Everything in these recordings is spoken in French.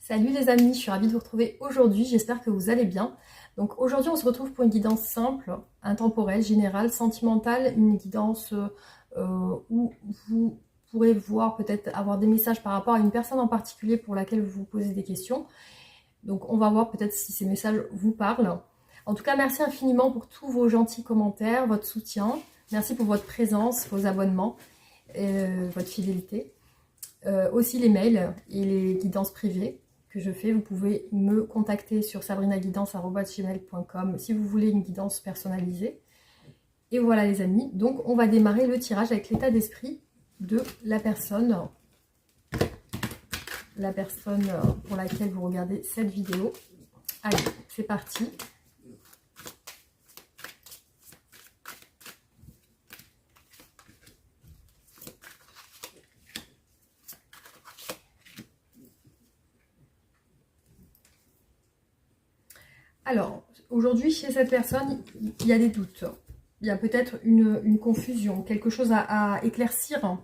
Salut les amis, je suis ravie de vous retrouver aujourd'hui, j'espère que vous allez bien. Donc aujourd'hui on se retrouve pour une guidance simple, intemporelle, générale, sentimentale, une guidance où vous pourrez voir peut-être avoir des messages par rapport à une personne en particulier pour laquelle vous vous posez des questions. Donc on va voir peut-être si ces messages vous parlent. En tout cas, merci infiniment pour tous vos gentils commentaires, votre soutien. Merci pour votre présence, vos abonnements, votre fidélité. Aussi les mails et les guidances privées que je fais. Vous pouvez me contacter sur sabrinaguidance@gmail.com si vous voulez une guidance personnalisée. Et voilà les amis, donc on va démarrer le tirage avec l'état d'esprit de la personne pour laquelle vous regardez cette vidéo. Allez, c'est parti. Alors, aujourd'hui, chez cette personne, il y a des doutes. Il y a peut-être une confusion, quelque chose à éclaircir,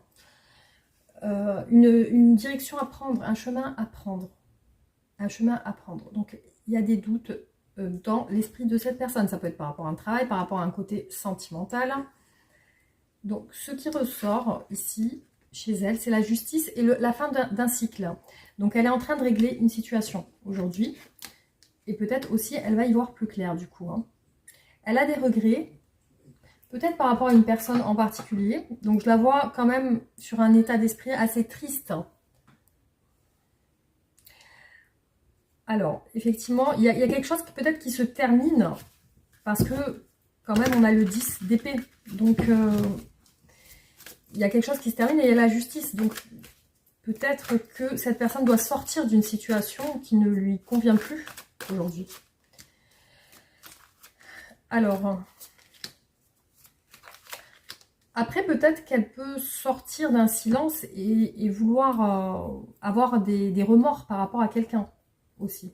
une direction à prendre, un chemin à prendre. Un chemin à prendre. Donc, il y a des doutes dans l'esprit de cette personne. Ça peut être par rapport à un travail, par rapport à un côté sentimental. Donc, ce qui ressort ici, chez elle, c'est la justice et la fin d'un cycle. Donc, elle est en train de régler une situation aujourd'hui. Et peut-être aussi, elle va y voir plus clair du coup. Elle a des regrets, peut-être par rapport à une personne en particulier. Donc, je la vois quand même sur un état d'esprit assez triste. Alors, effectivement, il y a quelque chose peut-être qui se termine. Parce que, quand même, on a le 10 d'épée. Donc, il y a quelque chose qui se termine et il y a la justice. Donc, peut-être que cette personne doit sortir d'une situation qui ne lui convient plus aujourd'hui. Alors, après peut-être qu'elle peut sortir d'un silence et vouloir avoir des remords par rapport à quelqu'un aussi.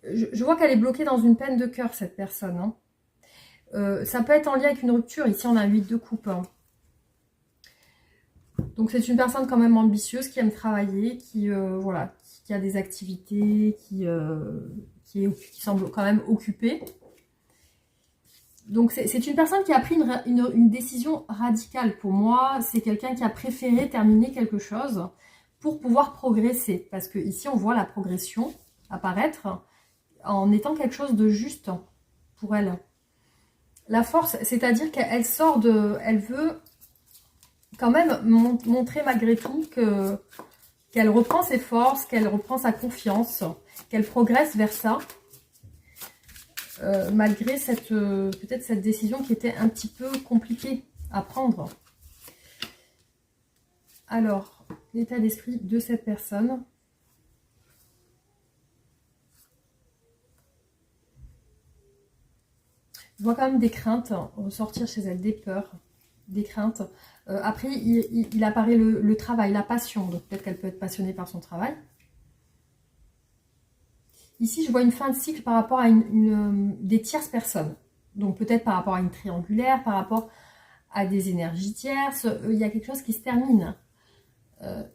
Je vois qu'elle est bloquée dans une peine de cœur, cette personne. Ça peut être en lien avec une rupture. Ici, on a 8 de coupe. Donc, c'est une personne quand même ambitieuse qui aime travailler, voilà, qui a des activités, qui semble quand même occupée. Donc, c'est une personne qui a pris une décision radicale. Pour moi, c'est quelqu'un qui a préféré terminer quelque chose pour pouvoir progresser. Parce que ici, on voit la progression apparaître en étant quelque chose de juste pour elle. La force, c'est-à-dire qu'elle sort de... Elle veut quand même montrer malgré tout qu'elle reprend ses forces, qu'elle reprend sa confiance, qu'elle progresse vers ça. Malgré peut-être cette décision qui était un petit peu compliquée à prendre. Alors, l'état d'esprit de cette personne. Je vois quand même des craintes ressortir chez elle, des peurs, des craintes. Après, il apparaît le travail, la passion. Donc peut-être qu'elle peut être passionnée par son travail. Ici, je vois une fin de cycle par rapport à des tierces personnes. Donc peut-être par rapport à une triangulaire, par rapport à des énergies tierces. Il y a quelque chose qui se termine.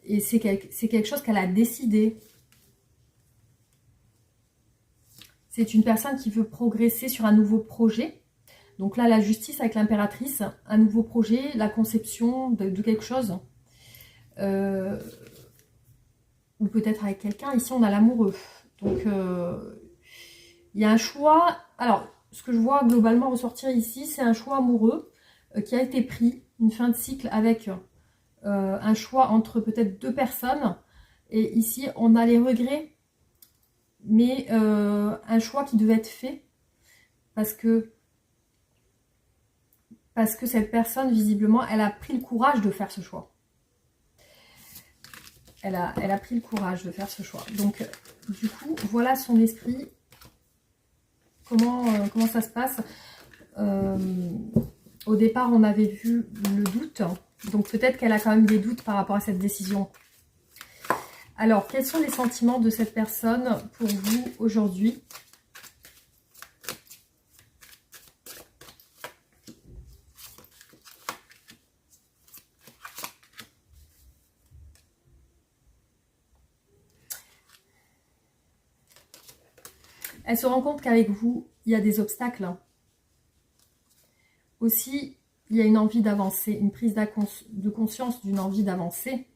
Et c'est quelque chose qu'elle a décidé. C'est une personne qui veut progresser sur un nouveau projet. Donc là, la justice avec l'impératrice, un nouveau projet, la conception de quelque chose. Ou peut-être avec quelqu'un. Ici, on a l'amoureux. Donc, il y a un choix. Alors, ce que je vois globalement ressortir ici, c'est un choix amoureux qui a été pris, une fin de cycle avec un choix entre peut-être deux personnes. Et ici, on a les regrets, mais un choix qui devait être fait parce que cette personne, visiblement, elle a pris le courage de faire ce choix. Elle a pris le courage de faire ce choix. Donc, du coup, voilà son esprit. Comment ça se passe. Au départ, on avait vu le doute. Donc, peut-être qu'elle a quand même des doutes par rapport à cette décision. Alors, quels sont les sentiments de cette personne pour vous aujourd'hui ? Elle se rend compte qu'avec vous, il y a des obstacles. Aussi, il y a une envie d'avancer, une prise de conscience d'une envie d'avancer.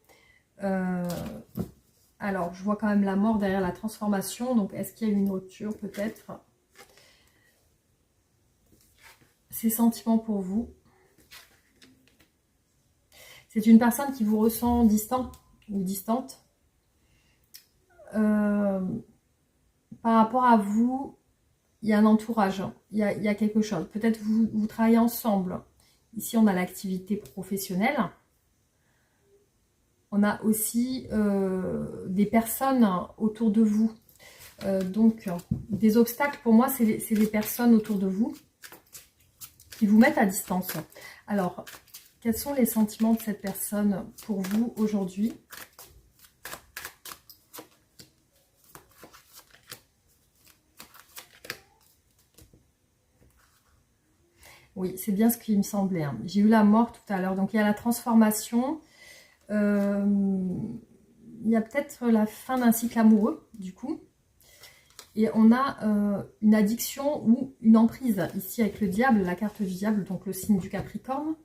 Alors, je vois quand même la mort derrière la transformation. Donc, est-ce qu'il y a une rupture peut-être? Ces sentiments pour vous. C'est une personne qui vous ressent distant ou distante. Par rapport à vous, il y a un entourage, il y a quelque chose. Peut-être vous travaillez ensemble. Ici, on a l'activité professionnelle. On a aussi des personnes autour de vous. Donc, des obstacles, pour moi, c'est des personnes autour de vous qui vous mettent à distance. Alors, quels sont les sentiments de cette personne pour vous aujourd'hui? Oui, c'est bien ce qui me semblait, hein. J'ai eu la mort tout à l'heure. Donc, il y a la transformation. Il y a peut-être la fin d'un cycle amoureux, du coup. Et on a une addiction ou une emprise. Ici, avec le diable, la carte du diable, donc le signe du Capricorne.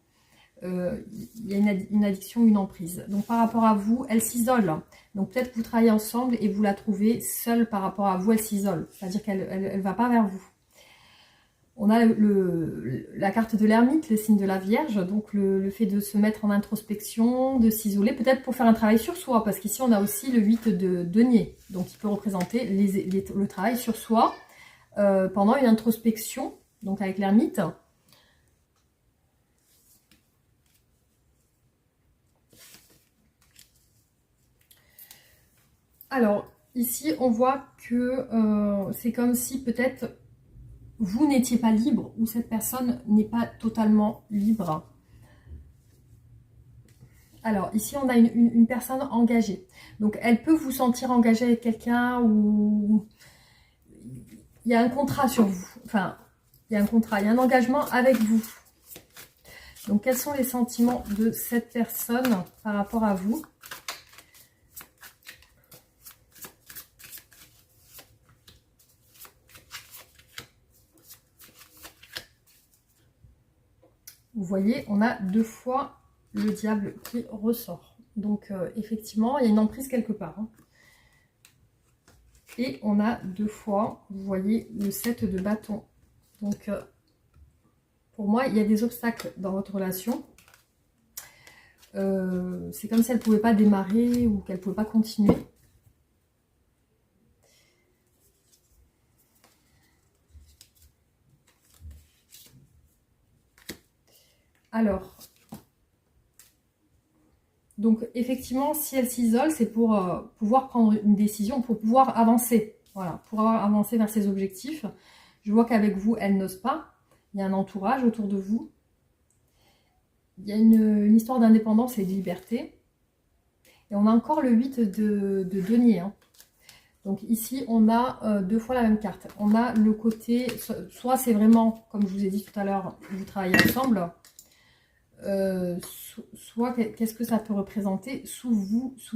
Il y a une addiction, une emprise. Donc, par rapport à vous, elle s'isole. Donc, peut-être que vous travaillez ensemble et vous la trouvez seule par rapport à vous, elle s'isole. C'est-à-dire qu'elle ne va pas vers vous. On a la carte de l'ermite, le signe de la Vierge, donc le fait de se mettre en introspection, de s'isoler, peut-être pour faire un travail sur soi, parce qu'ici on a aussi le 8 de denier, donc il peut représenter le travail sur soi pendant une introspection, donc avec l'ermite. Alors, ici on voit que c'est comme si peut-être vous n'étiez pas libre ou cette personne n'est pas totalement libre. Alors, ici, on a une personne engagée. Donc, elle peut vous sentir engagé avec quelqu'un ou il y a un contrat sur vous. Enfin, il y a un contrat, il y a un engagement avec vous. Donc, quels sont les sentiments de cette personne par rapport à vous? Vous voyez, on a 2 fois le diable qui ressort. Donc, effectivement, il y a une emprise quelque part, hein. Et on a 2 fois, vous voyez, le 7 de bâton. Donc, pour moi, il y a des obstacles dans votre relation. C'est comme si elle ne pouvait pas démarrer ou qu'elle ne pouvait pas continuer. Alors, donc effectivement, si elle s'isole, c'est pour pouvoir prendre une décision, pour pouvoir avancer. Voilà, pour avancer vers ses objectifs. Je vois qu'avec vous, elle n'ose pas. Il y a un entourage autour de vous. Il y a une histoire d'indépendance et de liberté. Et on a encore le 8 de denier, hein. Donc ici, on a 2 fois la même carte. On a le côté, soit c'est vraiment, comme je vous ai dit tout à l'heure, vous travaillez ensemble. Soit qu'est-ce que ça peut représenter sur vous, ça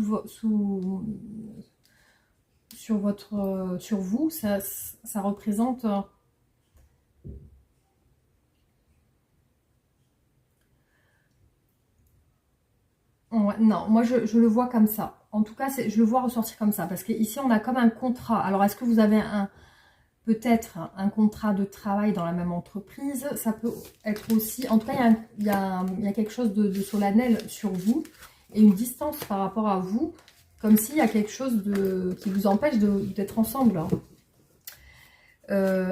représente ouais, non, moi je le vois comme ça. En tout cas, je le vois ressortir comme ça, parce qu'ici on a comme un contrat. Alors est-ce que vous avez peut-être un contrat de travail dans la même entreprise? Ça peut être aussi, en tout cas il y a quelque chose de solennel sur vous et une distance par rapport à vous, comme s'il y a quelque chose qui vous empêche d'être ensemble, hein.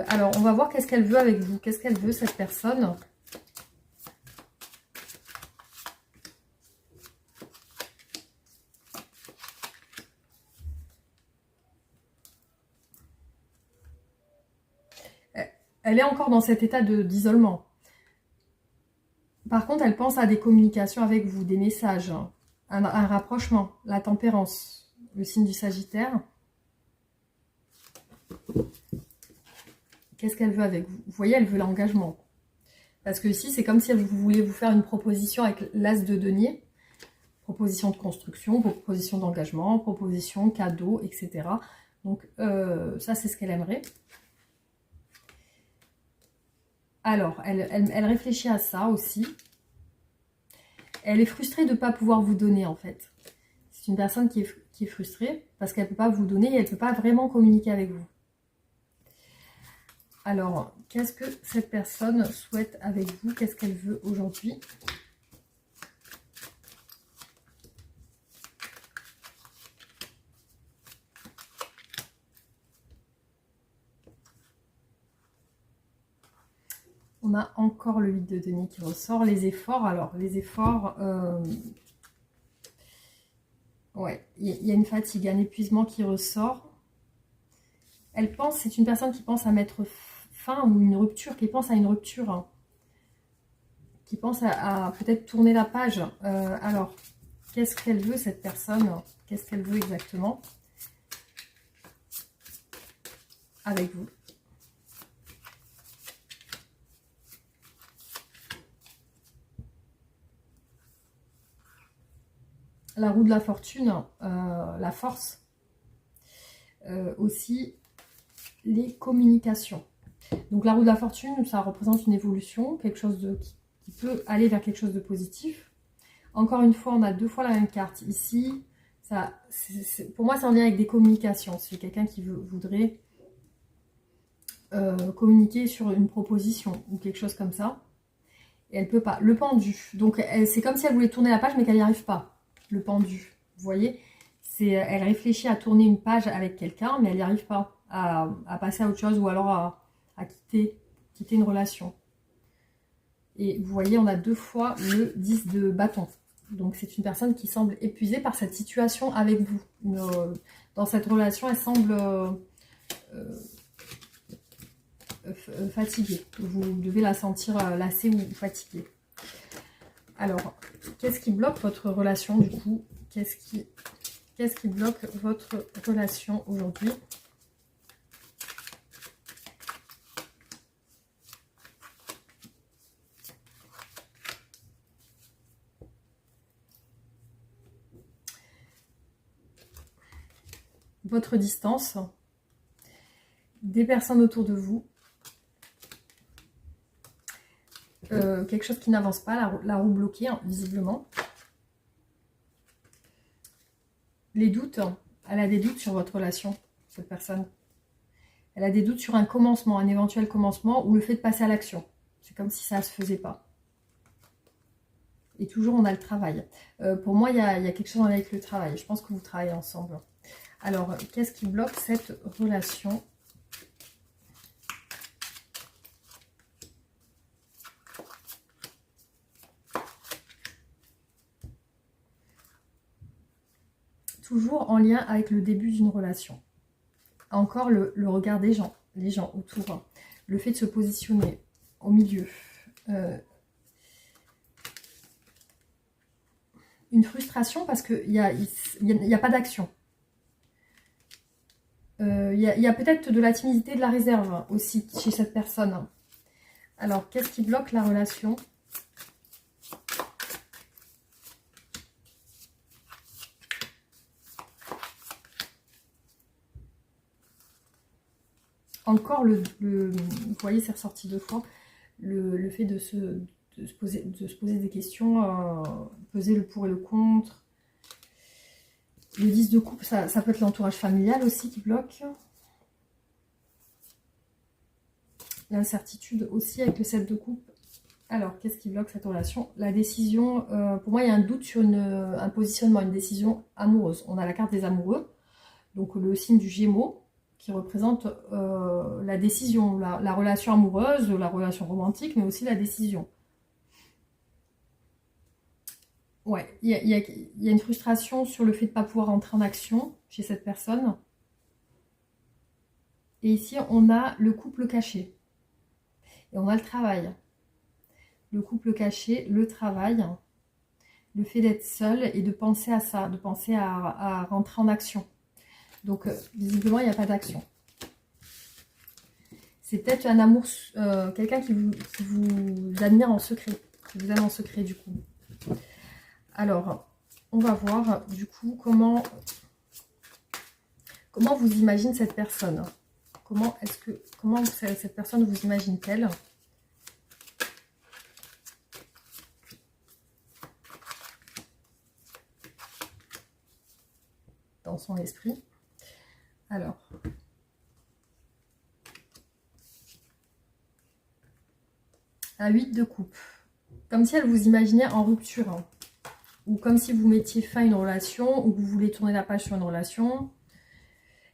Alors on va voir qu'est-ce qu'elle veut avec vous, qu'est-ce qu'elle veut cette personne. Elle est encore dans cet état d'isolement. Par contre, elle pense à des communications avec vous, des messages, hein, un rapprochement, la tempérance, le signe du Sagittaire. Qu'est-ce qu'elle veut avec vous? Vous voyez, elle veut l'engagement. Parce que ici, c'est comme si vous vouliez vous faire une proposition avec l'as de denier. Proposition de construction, proposition d'engagement, proposition, cadeau, etc. Donc, ça, c'est ce qu'elle aimerait. Alors, elle réfléchit à ça aussi. Elle est frustrée de ne pas pouvoir vous donner, en fait. C'est une personne qui est frustrée parce qu'elle ne peut pas vous donner et elle ne peut pas vraiment communiquer avec vous. Alors, qu'est-ce que cette personne souhaite avec vous? Qu'est-ce qu'elle veut aujourd'hui? On a encore le 8 de denier qui ressort. Les efforts, alors, les efforts... ouais, il y a une fatigue, un épuisement qui ressort. Elle pense, c'est une personne qui pense à mettre fin ou une rupture, qui pense à une rupture, hein, qui pense à peut-être tourner la page. Alors, qu'est-ce qu'elle veut cette personne? Qu'est-ce qu'elle veut exactement avec vous? La roue de la fortune, la force, aussi les communications. Donc la roue de la fortune, ça représente une évolution, quelque chose qui peut aller vers quelque chose de positif. Encore une fois, on a deux fois la même carte. Ici, ça, pour moi, ça en vient avec des communications. C'est quelqu'un qui voudrait communiquer sur une proposition ou quelque chose comme ça. Et elle peut pas. Le pendu. Donc c'est comme si elle voulait tourner la page, mais qu'elle n'y arrive pas. Le pendu. Vous voyez, elle réfléchit à tourner une page avec quelqu'un, mais elle n'y arrive pas à passer à autre chose ou alors à quitter une relation. Et vous voyez, on a deux fois le 10 de bâton. Donc c'est une personne qui semble épuisée par cette situation avec vous. Dans cette relation, elle semble fatiguée. Vous devez la sentir lassée ou fatiguée. Alors, qu'est-ce qui bloque votre relation du coup? Qu'est-ce qui bloque votre relation aujourd'hui? Votre distance, des personnes autour de vous, quelque chose qui n'avance pas, la roue bloquée, hein, visiblement. Les doutes, elle a des doutes sur votre relation, cette personne. Elle a des doutes sur un commencement, un éventuel commencement ou le fait de passer à l'action. C'est comme si ça ne se faisait pas. Et toujours, on a le travail. Pour moi, il y a quelque chose avec le travail. Je pense que vous travaillez ensemble. Alors, qu'est-ce qui bloque cette relation ? Toujours en lien avec le début d'une relation. Encore le regard des gens, les gens autour. Le fait de se positionner au milieu. Une frustration parce qu'il n'y a pas d'action. Il y a peut-être de la timidité, de la réserve aussi chez cette personne. Alors, qu'est-ce qui bloque la relation ? Encore vous voyez, c'est ressorti deux fois, le fait de se poser des questions, peser le pour et le contre. Le 10 de coupe, ça peut être l'entourage familial aussi qui bloque. L'incertitude aussi avec le 7 de coupe. Alors, qu'est-ce qui bloque cette relation? La décision, pour moi, il y a un doute sur un positionnement, une décision amoureuse. On a la carte des amoureux, donc le signe du Gémeaux, qui représente la décision, la relation amoureuse, la relation romantique, mais aussi la décision. Ouais, il y a une frustration sur le fait de ne pas pouvoir entrer en action chez cette personne. Et ici, on a le couple caché. Et on a le travail. Le couple caché, le travail, le fait d'être seul et de penser à ça, de penser à rentrer en action. Donc, visiblement, il n'y a pas d'action. C'est peut-être un amour, quelqu'un qui vous admire en secret, qui vous aime en secret du coup. Alors, on va voir du coup comment vous imagine cette personne. Comment cette personne vous imagine-t-elle? dans son esprit. Alors, un 8 de coupe. Comme si elle vous imaginait en rupture. Hein. Ou comme si vous mettiez fin à une relation, ou que vous voulez tourner la page sur une relation.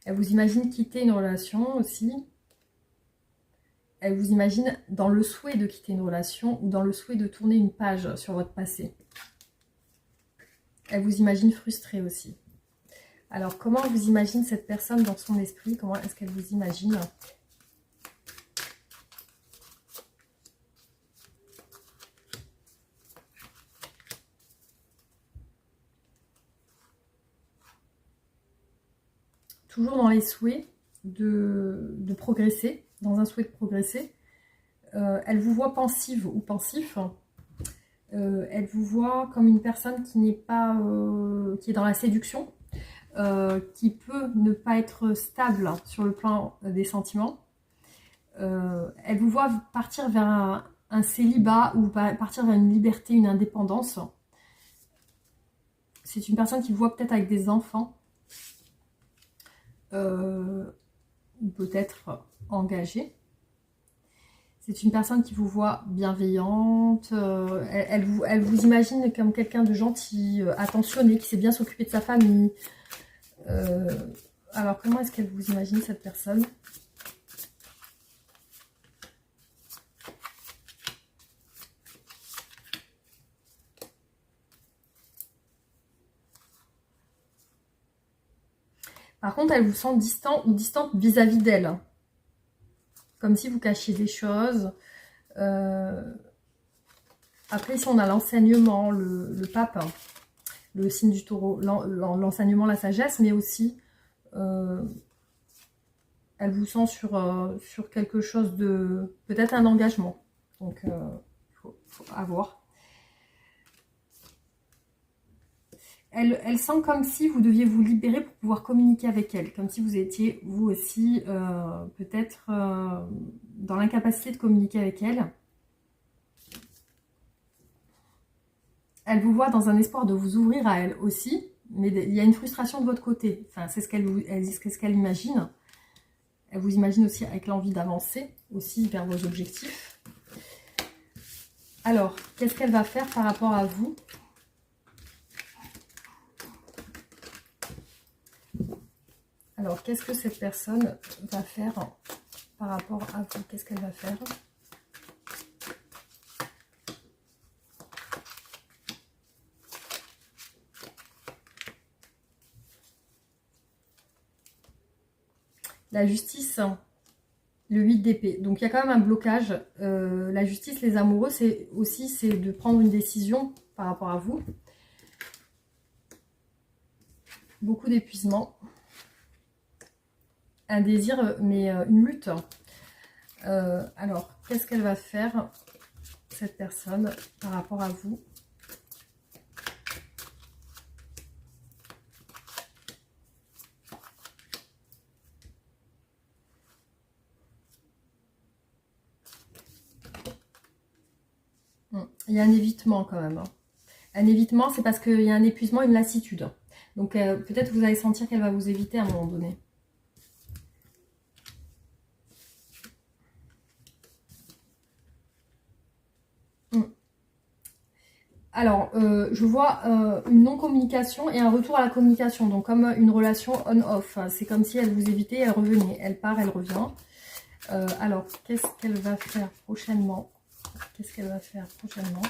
Elle vous imagine quitter une relation aussi. Elle vous imagine dans le souhait de quitter une relation ou dans le souhait de tourner une page sur votre passé. Elle vous imagine frustrée aussi. Alors, comment vous imagine cette personne dans son esprit? Comment est-ce qu'elle vous imagine? Toujours dans les souhaits de progresser, dans un souhait de progresser. Elle vous voit pensive ou pensif. Elle vous voit comme une personne qui n'est pas, qui est dans la séduction, qui peut ne pas être stable sur le plan des sentiments. Elle vous voit partir vers un célibat ou partir vers une liberté, une indépendance. C'est une personne qui vous voit peut-être avec des enfants. Ou peut-être engagée. C'est une personne qui vous voit bienveillante. Elle vous imagine comme quelqu'un de gentil, attentionné, qui sait bien s'occuper de sa famille. Alors, comment est-ce qu'elle vous imagine, cette personne? Par contre, elle vous sent distant ou distante vis-à-vis d'elle. Comme si vous cachiez des choses. Après, ici, on a l'enseignement, le pape, hein, le signe du taureau, l'enseignement, la sagesse, mais aussi, elle vous sent sur quelque chose de... peut-être un engagement. Donc, il faut avoir. Elle sent comme si vous deviez vous libérer pour pouvoir communiquer avec elle. Comme si vous étiez, vous aussi, peut-être dans l'incapacité de communiquer avec elle. Elle vous voit dans un espoir de vous ouvrir à elle aussi. Mais il y a une frustration de votre côté. Enfin, c'est ce qu'elle imagine. Elle vous imagine aussi avec l'envie d'avancer aussi vers vos objectifs. Alors, qu'est-ce qu'elle va faire par rapport à vous ? Alors, qu'est-ce que cette personne va faire par rapport à vous? Qu'est-ce qu'elle va faire? La justice, le 8 d'épée. Donc, il y a quand même un blocage. La justice, les amoureux, c'est de prendre une décision par rapport à vous. Beaucoup d'épuisement. Un désir, mais une lutte. Alors, qu'est-ce qu'elle va faire, cette personne, par rapport à vous? Il y a un évitement quand même. Un évitement, c'est parce qu'il y a un épuisement, une lassitude. Donc, peut-être vous allez sentir qu'elle va vous éviter à un moment donné. Alors, je vois une non-communication et un retour à la communication. Donc, comme une relation on-off. C'est comme si elle vous évitait, elle revenait. Elle part, elle revient. Alors, qu'est-ce qu'elle va faire prochainement? Qu'est-ce qu'elle va faire prochainement?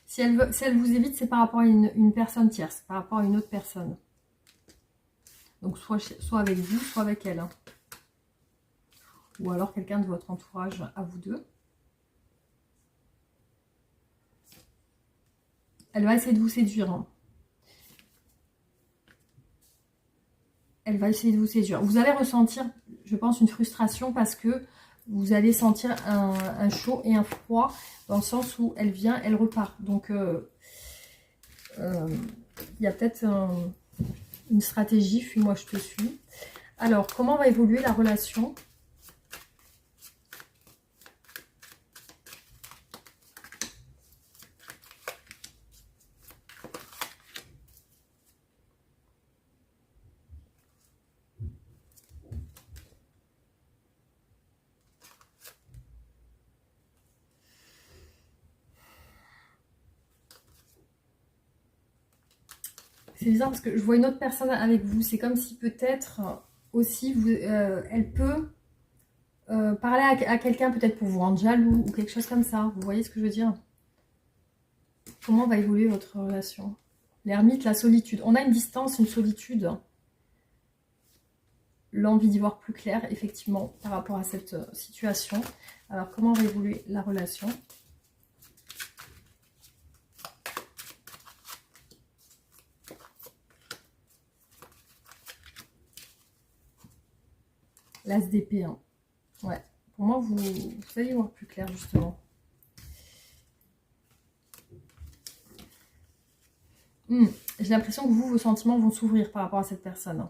Si elle vous évite, c'est par rapport à une personne tierce, par rapport à une autre personne. Donc, soit avec vous, soit avec elle. Hein. Ou alors quelqu'un de votre entourage à vous deux. Elle va essayer de vous séduire. Hein. Elle va essayer de vous séduire. Vous allez ressentir, je pense, une frustration parce que vous allez sentir un chaud et un froid dans le sens où elle vient, elle repart. Donc, Il y a peut-être une stratégie, fuis-moi, je te suis. Alors, comment va évoluer la relation? C'est bizarre parce que je vois une autre personne avec vous. C'est comme si peut-être aussi, elle peut parler à quelqu'un peut-être pour vous rendre jaloux ou quelque chose comme ça. Vous voyez ce que je veux dire? Comment va évoluer votre relation? L'ermite, la solitude. On a une distance, une solitude. L'envie d'y voir plus clair, effectivement, par rapport à cette situation. Alors, comment va évoluer la relation? L'as d'épée, hein. Ouais. Pour moi, vous allez y voir plus clair, justement. J'ai l'impression que vous, vos sentiments vont s'ouvrir par rapport à cette personne.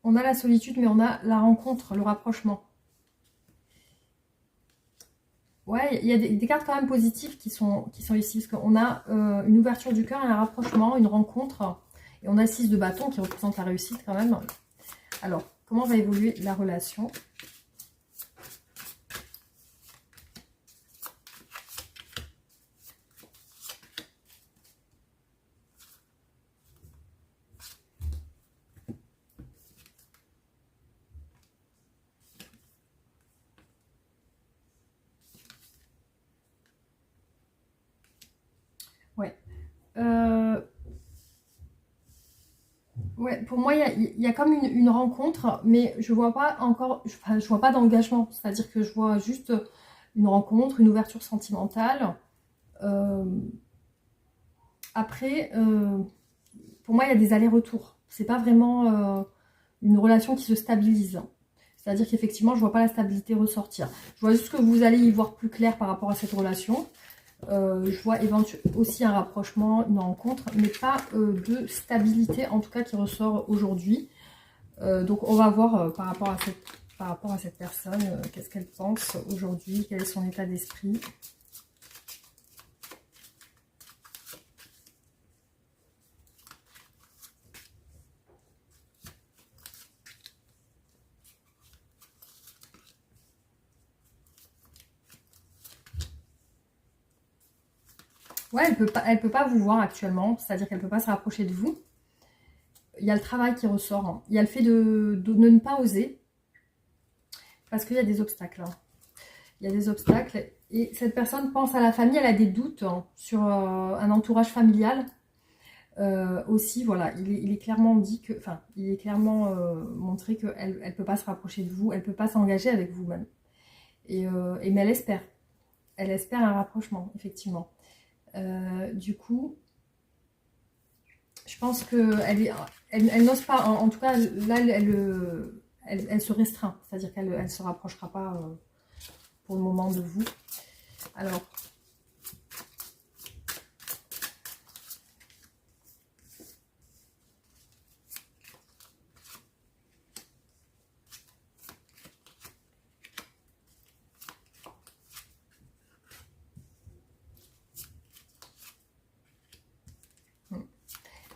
On a la solitude, mais on a la rencontre, le rapprochement. Ouais, il y a des cartes quand même positives qui sont ici, parce qu'on a une ouverture du cœur, un rapprochement, une rencontre, et on a 6 de bâton qui représente la réussite quand même. Alors, comment va évoluer la relation? Ouais. Ouais, pour moi, il y a comme une rencontre, mais je vois pas encore, enfin, je vois pas d'engagement. C'est-à-dire que je vois juste une rencontre, une ouverture sentimentale. Euh, Après, pour moi, il y a des allers-retours. C'est pas vraiment une relation qui se stabilise. C'est-à-dire qu'effectivement, je vois pas la stabilité ressortir. Je vois juste que vous allez y voir plus clair par rapport à cette relation. Je vois aussi un rapprochement, une rencontre, mais pas de stabilité, en tout cas, qui ressort aujourd'hui. Donc, on va voir par rapport à cette personne, qu'est-ce qu'elle pense aujourd'hui, quel est son état d'esprit. Ouais, elle peut pas vous voir actuellement, c'est-à-dire qu'elle peut pas se rapprocher de vous. Il y a le travail qui ressort, hein. Il y a le fait de ne pas oser, parce qu'il y a des obstacles, hein. Il y a des obstacles, et cette personne pense à la famille, elle a des doutes hein, sur un entourage familial. Aussi, voilà, il est clairement dit que, enfin, il est clairement montré qu'elle ne peut pas se rapprocher de vous, elle ne peut pas s'engager avec vous-même. Mais elle espère un rapprochement, effectivement. Du coup, je pense elle n'ose pas, en tout cas, là, elle se restreint, c'est-à-dire qu'elle ne se rapprochera pas pour le moment de vous. Alors,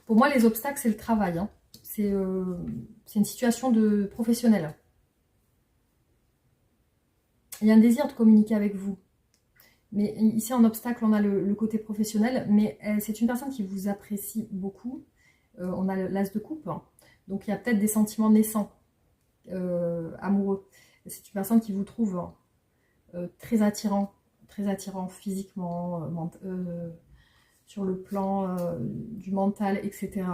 pour moi, les obstacles, c'est le travail, hein. C'est une situation de professionnel. Il y a un désir de communiquer avec vous. Mais ici, en obstacle, on a le côté professionnel. Mais c'est une personne qui vous apprécie beaucoup. On a l'as de coupe, hein. Donc, il y a peut-être des sentiments naissants, amoureux. C'est une personne qui vous trouve très attirant physiquement, sur le plan du mental, etc.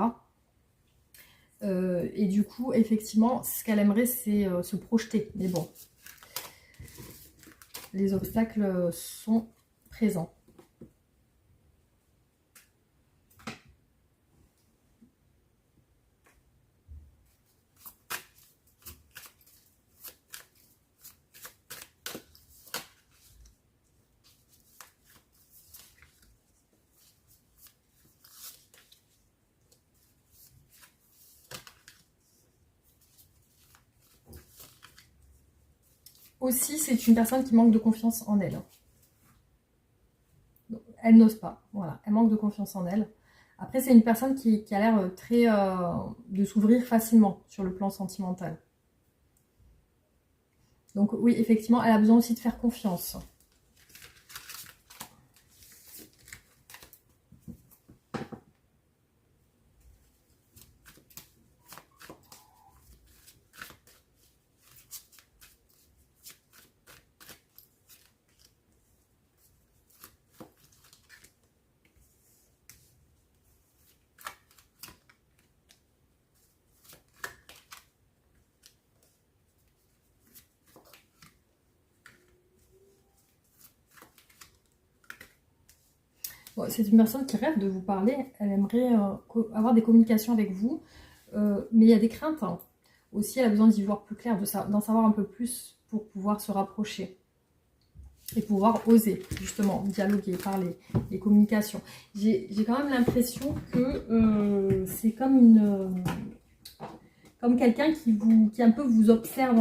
Et du coup, effectivement, ce qu'elle aimerait, c'est se projeter. Mais bon, les obstacles sont présents. aussi, c'est une personne qui manque de confiance en elle. Donc, elle n'ose pas, voilà, elle manque de confiance en elle. Après, c'est une personne qui a l'air très de s'ouvrir facilement sur le plan sentimental. Donc oui, effectivement, elle a besoin aussi de faire confiance. Bon, c'est une personne qui rêve de vous parler, elle aimerait avoir des communications avec vous, mais il y a des craintes, hein. Aussi, elle a besoin d'y voir plus clair, d'en savoir un peu plus pour pouvoir se rapprocher et pouvoir oser, justement, dialoguer, parler, les communications. J'ai quand même l'impression que c'est comme comme quelqu'un qui un peu vous observe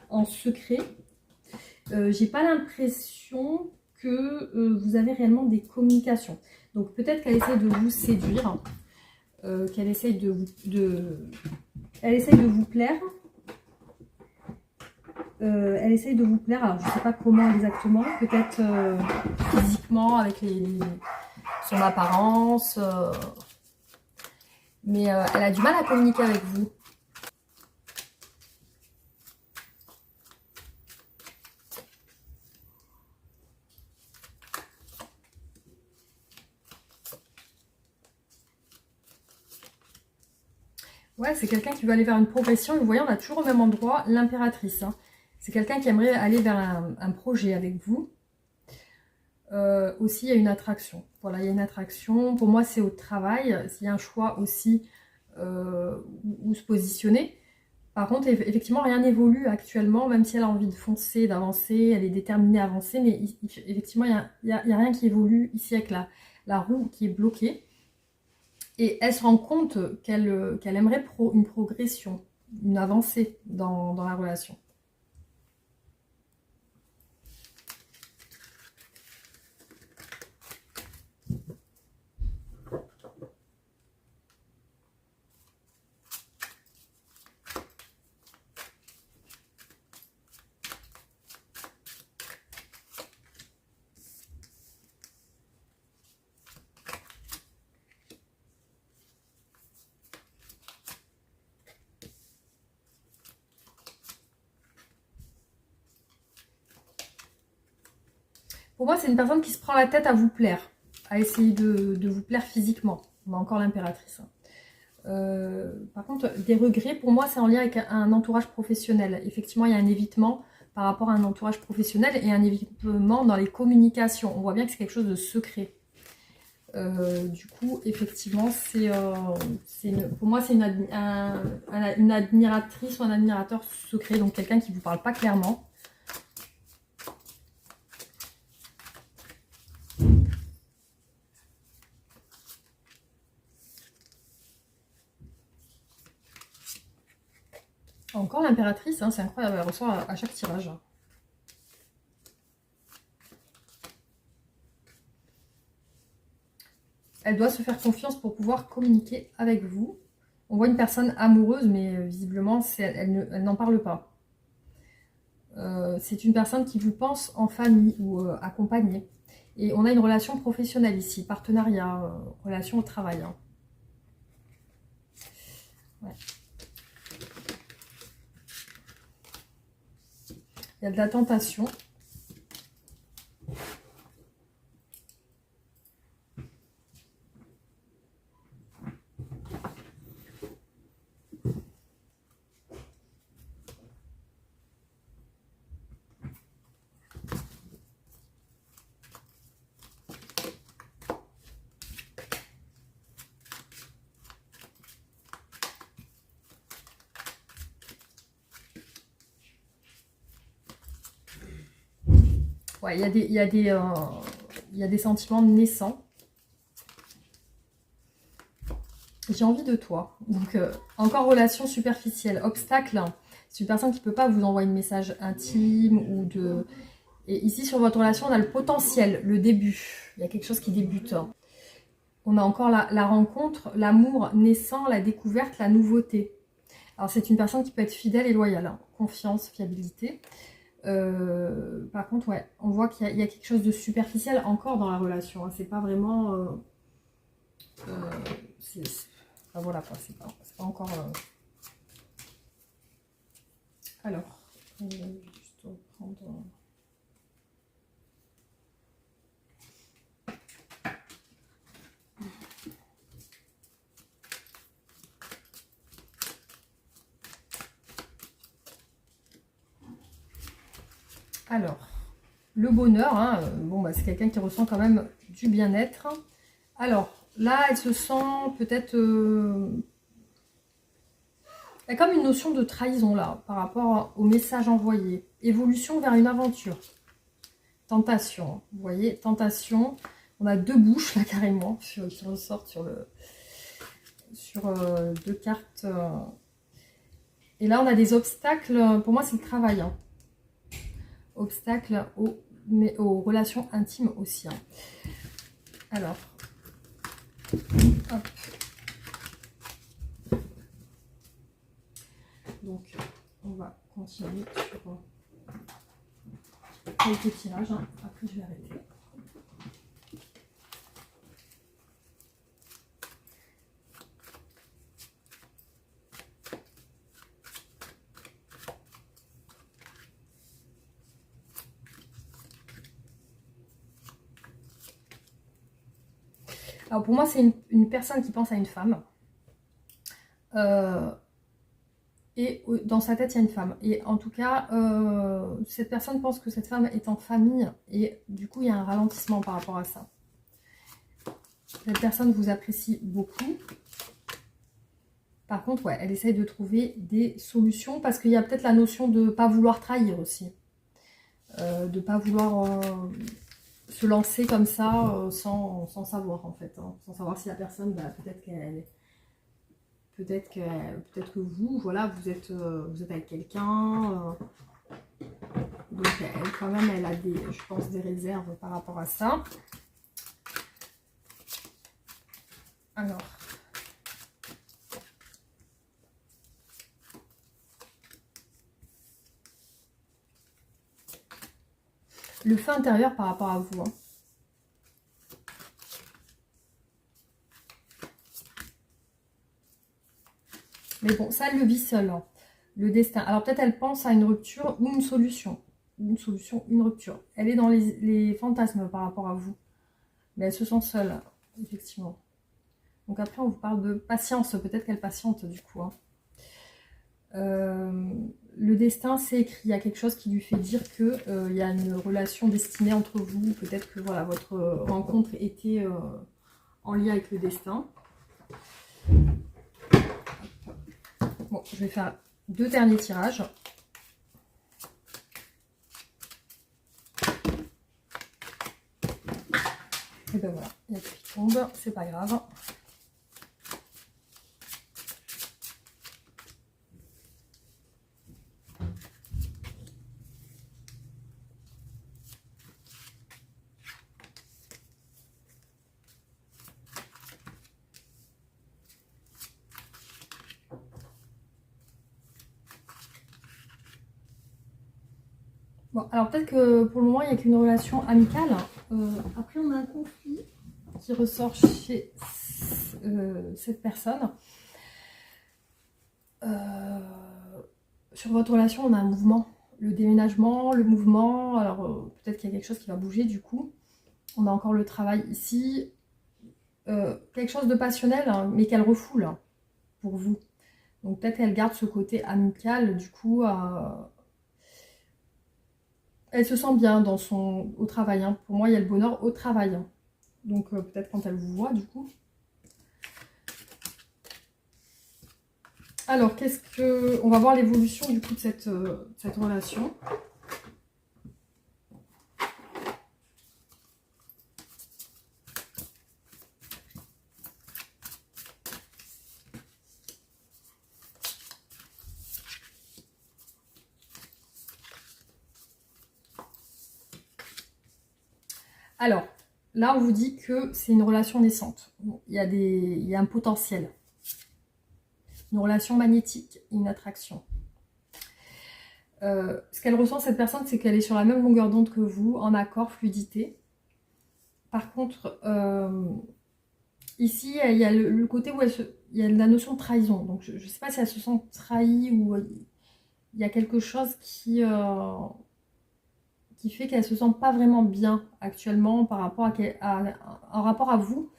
en secret. J'ai pas l'impression que vous avez réellement des communications. Donc peut-être qu'elle essaie de vous séduire, qu'elle essaie elle essaye de vous plaire. Elle essaye de vous plaire, alors je ne sais pas comment exactement, peut-être physiquement, avec son apparence, mais elle a du mal à communiquer avec vous. Ouais, c'est quelqu'un qui veut aller vers une progression. Et vous voyez, on a toujours au même endroit l'impératrice, hein. C'est quelqu'un qui aimerait aller vers un projet avec vous. Aussi, il y a une attraction. Voilà, il y a une attraction. Pour moi, c'est au travail. S'il y a un choix aussi où se positionner. Par contre, effectivement, rien n'évolue actuellement, même si elle a envie de foncer, d'avancer, elle est déterminée à avancer. Mais effectivement, il y a rien qui évolue ici avec la roue qui est bloquée. Et elle se rend compte qu'elle aimerait une progression, une avancée dans la relation. Pour moi, c'est une personne qui se prend la tête à vous plaire, à essayer de vous plaire physiquement. On a encore l'impératrice. Par contre, des regrets, pour moi, c'est en lien avec un entourage professionnel. Effectivement, il y a un évitement par rapport à un entourage professionnel et un évitement dans les communications. On voit bien que c'est quelque chose de secret. Du coup, effectivement, pour moi, c'est une admiratrice ou un admirateur secret, donc quelqu'un qui ne vous parle pas clairement. Encore l'impératrice, hein, c'est incroyable, elle reçoit à chaque tirage. Elle doit se faire confiance pour pouvoir communiquer avec vous. On voit une personne amoureuse, mais visiblement, elle n'en parle pas. C'est une personne qui vous pense en famille ou accompagnée. Et on a une relation professionnelle ici, partenariat, relation au travail, hein. Ouais. Il y a de la tentation. Ouais, il y a des sentiments naissants. J'ai envie de toi. Donc, encore relation superficielle. Obstacle C'est une personne qui ne peut pas vous envoyer de message intime ou de... Et ici, sur votre relation, on a le potentiel, le début. Il y a quelque chose qui débute. On a encore la rencontre, l'amour naissant, la découverte, la nouveauté. Alors, c'est une personne qui peut être fidèle et loyale. Hein. Confiance, fiabilité. Par contre, ouais, on voit qu'il y a quelque chose de superficiel encore dans la relation. Hein. C'est pas vraiment... enfin, voilà quoi, c'est pas encore... Alors, je vais juste reprendre... Alors, le bonheur, hein, bon, bah, c'est quelqu'un qui ressent quand même du bien-être. Alors, là, elle se sent peut-être... il y a comme une notion de trahison, là, par rapport au message envoyé. Évolution vers une aventure. Tentation, vous voyez, tentation. On a deux bouches, là, carrément, qui ressortent sur deux cartes. Et là, on a des obstacles. Pour moi, c'est le travail. Hein. Obstacles aux relations intimes aussi. Hein. Alors, hop. Donc, on va continuer sur quelques tirages. Hein. Après, je vais arrêter. Alors, pour moi, c'est une personne qui pense à une femme. Et dans sa tête, il y a une femme. Et en tout cas, cette personne pense que cette femme est en famille. Et du coup, il y a un ralentissement par rapport à ça. Cette personne vous apprécie beaucoup. Par contre, ouais, elle essaye de trouver des solutions. Parce qu'il y a peut-être la notion de ne pas vouloir trahir aussi. De ne pas vouloir se lancer comme ça sans savoir, en fait. Hein. Sans savoir si la personne, bah, peut-être qu'elle... Peut-être que vous, voilà, vous êtes avec quelqu'un. Donc, elle, quand même, elle a je pense, des réserves par rapport à ça. Alors. Le feu intérieur par rapport à vous. Hein. Mais bon, ça, elle le vit seule. Hein. Le destin. Alors, peut-être elle pense à une rupture ou une solution. Une solution, une rupture. Elle est dans les fantasmes par rapport à vous. Mais elle se sent seule, effectivement. Donc après, on vous parle de patience. Peut-être qu'elle patiente, du coup. Hein. Le destin, c'est écrit. Il y a quelque chose qui lui fait dire qu'il y a une relation destinée entre vous. Peut-être que voilà, votre rencontre était en lien avec le destin. Bon, je vais faire 2 derniers tirages. Et ben voilà, il y a tout qui tombe, c'est pas grave. Bon, alors peut-être que pour le moment, il n'y a qu'une relation amicale. Après, on a un conflit qui ressort chez cette personne. Sur votre relation, on a un mouvement. Le déménagement, le mouvement. Alors, peut-être qu'il y a quelque chose qui va bouger du coup. On a encore le travail ici. Quelque chose de passionnel, hein, mais qu'elle refoule hein, pour vous. Donc peut-être qu'elle garde ce côté amical, du coup... Elle se sent bien au travail. Hein. Pour moi, il y a le bonheur au travail. Hein. Donc, peut-être quand elle vous voit, du coup. Alors, on va voir l'évolution, du coup, de cette relation. Alors, là, on vous dit que c'est une relation naissante. Il y a un potentiel. Une relation magnétique, une attraction. Ce qu'elle ressent, cette personne, c'est qu'elle est sur la même longueur d'onde que vous, en accord, fluidité. Par contre, ici, il y a le côté où il y a la notion de trahison. Donc, je ne sais pas si elle se sent trahie ou il y a quelque chose qui fait qu'elle ne se sent pas vraiment bien actuellement par rapport en rapport à vous.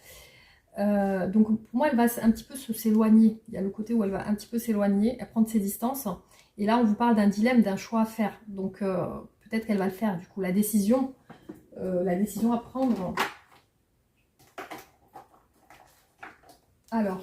Donc pour moi, elle va un petit peu s'éloigner. Il y a le côté où elle va un petit peu s'éloigner, prendre ses distances. Et là, on vous parle d'un dilemme, d'un choix à faire. Donc peut-être qu'elle va le faire. Du coup, la décision à prendre. Alors.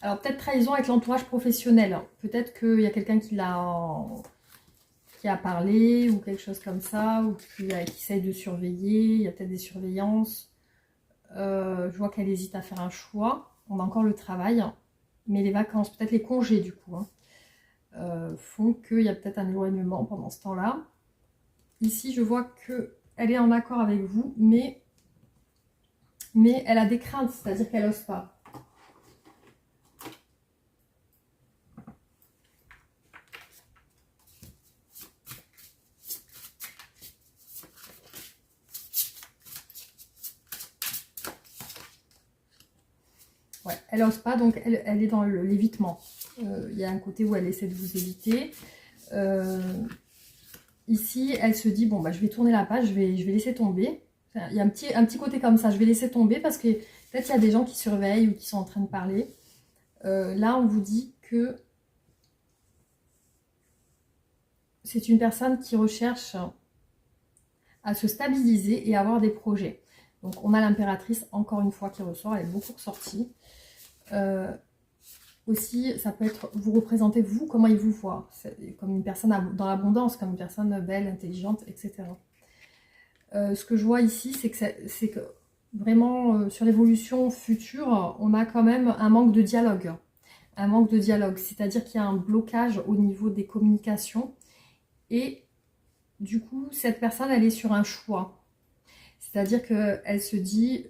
Alors peut-être trahison avec l'entourage professionnel. Peut-être qu'il y a quelqu'un qui a parlé ou quelque chose comme ça, ou qui essaye de surveiller. Il y a peut-être des surveillances. Je vois qu'elle hésite à faire un choix. On a encore le travail. Mais les vacances, peut-être les congés du coup, font qu'il y a peut-être un éloignement pendant ce temps-là. Ici, je vois qu'elle est en accord avec vous, mais elle a des craintes, c'est-à-dire qu'elle n'ose pas. Ouais, elle n'ose pas, donc elle est dans l'évitement. Il y a un côté où elle essaie de vous éviter. Ici, elle se dit, bon, bah, je vais tourner la page, je vais laisser tomber. Enfin, il y a un petit côté comme ça, je vais laisser tomber parce que peut-être il y a des gens qui surveillent ou qui sont en train de parler. Là, on vous dit que c'est une personne qui recherche à se stabiliser et à avoir des projets. Donc, on a l'impératrice, encore une fois, qui ressort, elle est beaucoup ressortie. Aussi, ça peut être, vous représentez vous, comment il vous voit, comme une personne dans l'abondance, comme une personne belle, intelligente, etc. Ce que je vois ici, c'est que vraiment, sur l'évolution future, on a quand même un manque de dialogue. Un manque de dialogue, c'est-à-dire qu'il y a un blocage au niveau des communications. Et du coup, cette personne, elle est sur un choix. C'est-à-dire qu'elle se dit,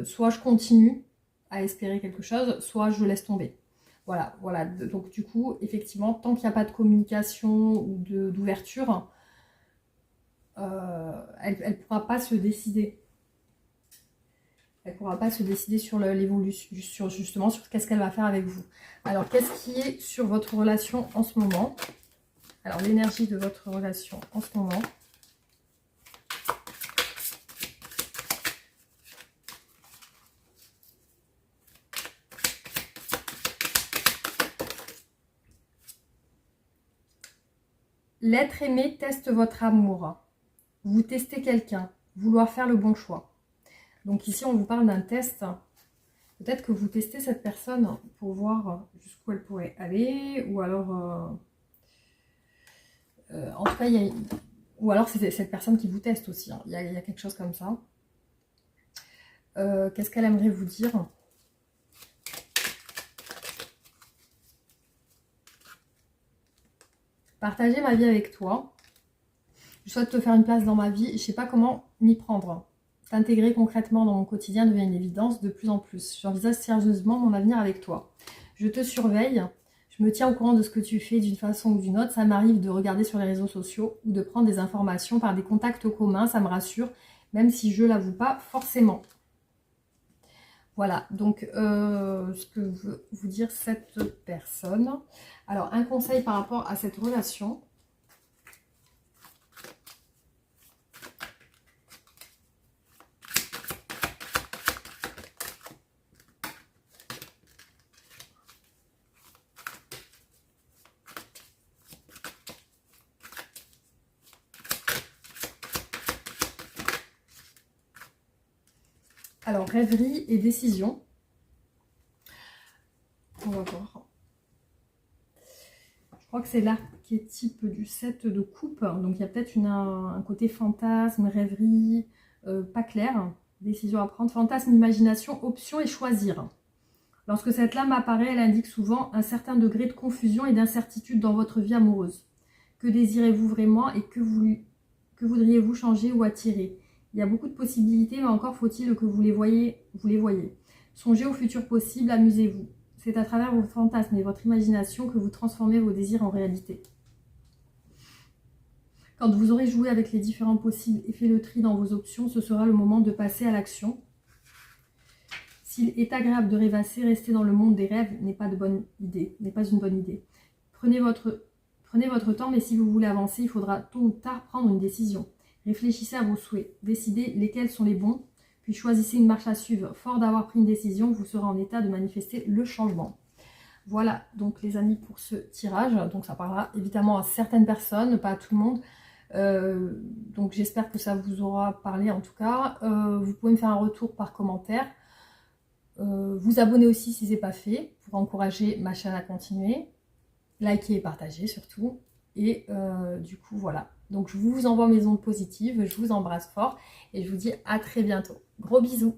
soit je continue à espérer quelque chose, soit je laisse tomber. Voilà, voilà. Donc du coup, effectivement, tant qu'il n'y a pas de communication ou d'ouverture, elle ne pourra pas se décider. Elle ne pourra pas se décider sur l'évolution, justement sur qu'est-ce qu'elle va faire avec vous. Alors, qu'est-ce qui est sur votre relation en ce moment? Alors, l'énergie de votre relation en ce moment. L'être aimé teste votre amour. Vous testez quelqu'un, vouloir faire le bon choix. Donc ici, on vous parle d'un test. Peut-être que vous testez cette personne pour voir jusqu'où elle pourrait aller, ou alors, en tout cas, ou alors c'est cette personne qui vous teste aussi. Il y a quelque chose comme ça. Qu'est-ce qu'elle aimerait vous dire? Partager ma vie avec toi. Je souhaite te faire une place dans ma vie. Je ne sais pas comment m'y prendre. T'intégrer concrètement dans mon quotidien devient une évidence de plus en plus. J'envisage sérieusement mon avenir avec toi. Je te surveille. Je me tiens au courant de ce que tu fais d'une façon ou d'une autre. Ça m'arrive de regarder sur les réseaux sociaux ou de prendre des informations par des contacts communs. Ça me rassure, même si je ne l'avoue pas forcément. Voilà, donc ce que veut vous dire cette personne. Alors, un conseil par rapport à cette relation. Alors, rêverie et décision. On va voir. Je crois que c'est l'archétype du 7 de coupe. Donc, il y a peut-être un côté fantasme, rêverie, pas clair. décision à prendre. Fantasme, imagination, option et choisir. Lorsque cette lame apparaît, elle indique souvent un certain degré de confusion et d'incertitude dans votre vie amoureuse. Que désirez-vous vraiment et que voudriez-vous changer ou attirer? Il y a beaucoup de possibilités, mais encore faut-il que vous les voyez. Songez au futur possible, amusez-vous. C'est à travers vos fantasmes et votre imagination que vous transformez vos désirs en réalité. Quand vous aurez joué avec les différents possibles et fait le tri dans vos options, ce sera le moment de passer à l'action. S'il est agréable de rêvasser, rester dans le monde des rêves n'est pas une bonne idée. Prenez votre temps, mais si vous voulez avancer, il faudra tôt ou tard prendre une décision. Réfléchissez à vos souhaits, décidez lesquels sont les bons, puis choisissez une marche à suivre. Fort d'avoir pris une décision, vous serez en état de manifester le changement. Voilà donc les amis pour ce tirage. Donc ça parlera évidemment à certaines personnes, pas à tout le monde. Donc j'espère que ça vous aura parlé en tout cas. Vous pouvez me faire un retour par commentaire. Vous abonner aussi si ce n'est pas fait pour encourager ma chaîne à continuer. Likez et partagez surtout. Et du coup voilà. Donc je vous envoie mes ondes positives, je vous embrasse fort et je vous dis à très bientôt. Gros bisous.